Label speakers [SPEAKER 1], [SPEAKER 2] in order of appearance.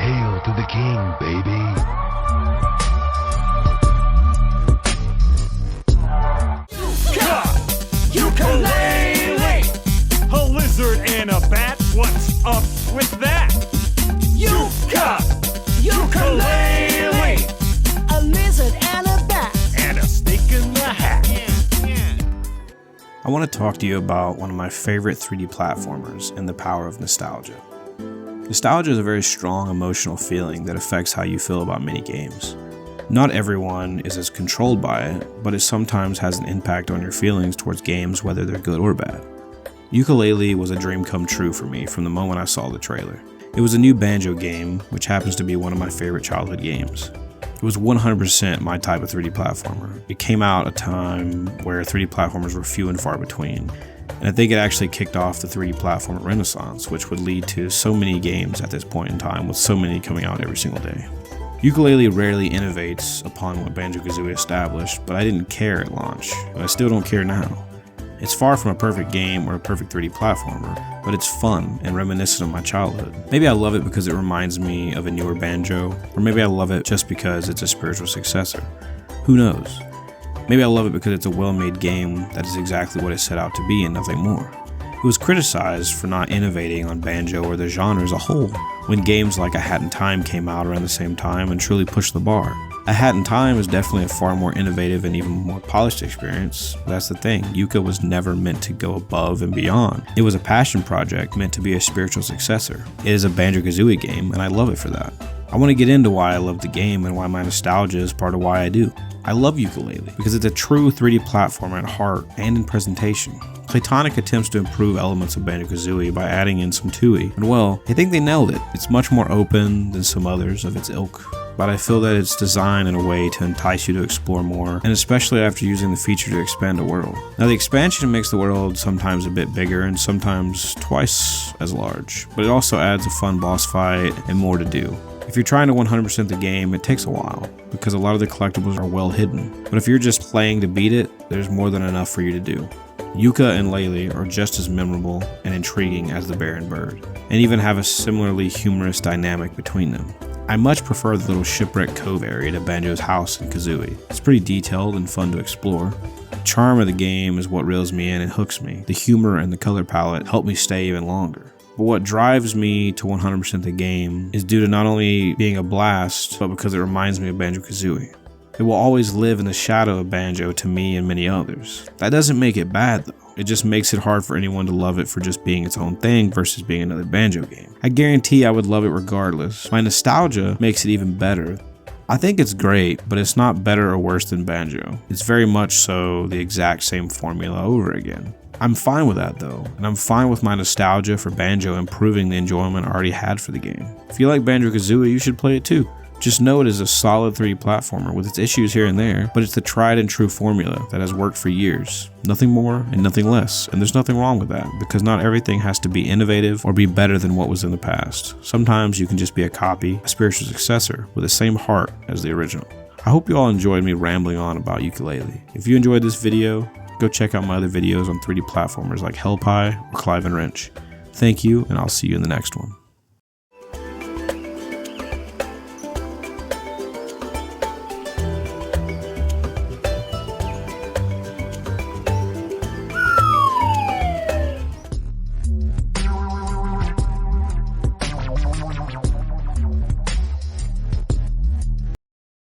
[SPEAKER 1] Hail to the king, baby.
[SPEAKER 2] Yooka Laylee! A lizard and a bat, what's up with that? Yooka Laylee!
[SPEAKER 3] A lizard and a bat.
[SPEAKER 2] And a snake in the hat.
[SPEAKER 4] I want to talk to you about one of my favorite 3D platformers and the power of nostalgia. Nostalgia is a very strong emotional feeling that affects how you feel about many games. Not everyone is as controlled by it, but it sometimes has an impact on your feelings towards games, whether they're good or bad. Yooka Laylee was a dream come true for me from the moment I saw the trailer. It was a new Banjo game, which happens to be one of my favorite childhood games. It was 100% my type of 3D platformer. It came out at a time where 3D platformers were few and far between, and I think it actually kicked off the 3D platformer renaissance, which would lead to so many games at this point in time, with so many coming out every single day. Yooka Laylee rarely innovates upon what Banjo-Kazooie established, but I didn't care at launch, and I still don't care now. It's far from a perfect game or a perfect 3D platformer, but it's fun and reminiscent of my childhood. Maybe I love it because it reminds me of a newer Banjo, or maybe I love it just because it's a spiritual successor. Who knows? Maybe I love it because it's a well-made game that is exactly what it set out to be and nothing more. It was criticized for not innovating on Banjo or the genre as a whole, when games like A Hat in Time came out around the same time and truly pushed the bar. A Hat in Time is definitely a far more innovative and even more polished experience, but that's the thing, Yooka was never meant to go above and beyond. It was a passion project meant to be a spiritual successor. It is a Banjo-Kazooie game, and I love it for that. I want to get into why I love the game and why my nostalgia is part of why I do. I love Yooka Laylee because it's a true 3D platformer at heart and in presentation. Playtonic attempts to improve elements of Banjo-Kazooie by adding in some Tooie, and well, I think they nailed it. It's much more open than some others of its ilk, but I feel that it's designed in a way to entice you to explore more, and especially after using the feature to expand a world. Now the expansion makes the world sometimes a bit bigger and sometimes twice as large, but it also adds a fun boss fight and more to do. If you're trying to 100% the game, it takes a while, because a lot of the collectibles are well hidden, but if you're just playing to beat it, there's more than enough for you to do. Yooka and Laylee are just as memorable and intriguing as the bear and bird, and even have a similarly humorous dynamic between them. I much prefer the little shipwreck cove area to Banjo's house in Kazooie. It's pretty detailed and fun to explore. The charm of the game is what reels me in and hooks me. The humor and the color palette help me stay even longer. But what drives me to 100% the game is due to not only being a blast, but because it reminds me of Banjo-Kazooie. It will always live in the shadow of Banjo to me and many others. That doesn't make it bad though. It just makes it hard for anyone to love it for just being its own thing versus being another Banjo game. I guarantee I would love it regardless. My nostalgia makes it even better. I think it's great, but it's not better or worse than Banjo. It's very much so the exact same formula over again. I'm fine with that though, and I'm fine with my nostalgia for Banjo improving the enjoyment I already had for the game. If you like Banjo-Kazooie, you should play it too. Just know it is a solid 3D platformer with its issues here and there, but it's the tried and true formula that has worked for years. Nothing more and nothing less, and there's nothing wrong with that, because not everything has to be innovative or be better than what was in the past. Sometimes you can just be a copy, a spiritual successor, with the same heart as the original. I hope you all enjoyed me rambling on about Yooka Laylee. If you enjoyed this video, go check out my other videos on 3D platformers like Hellpie or Clive and Wrench. Thank you, and I'll see you in the next one.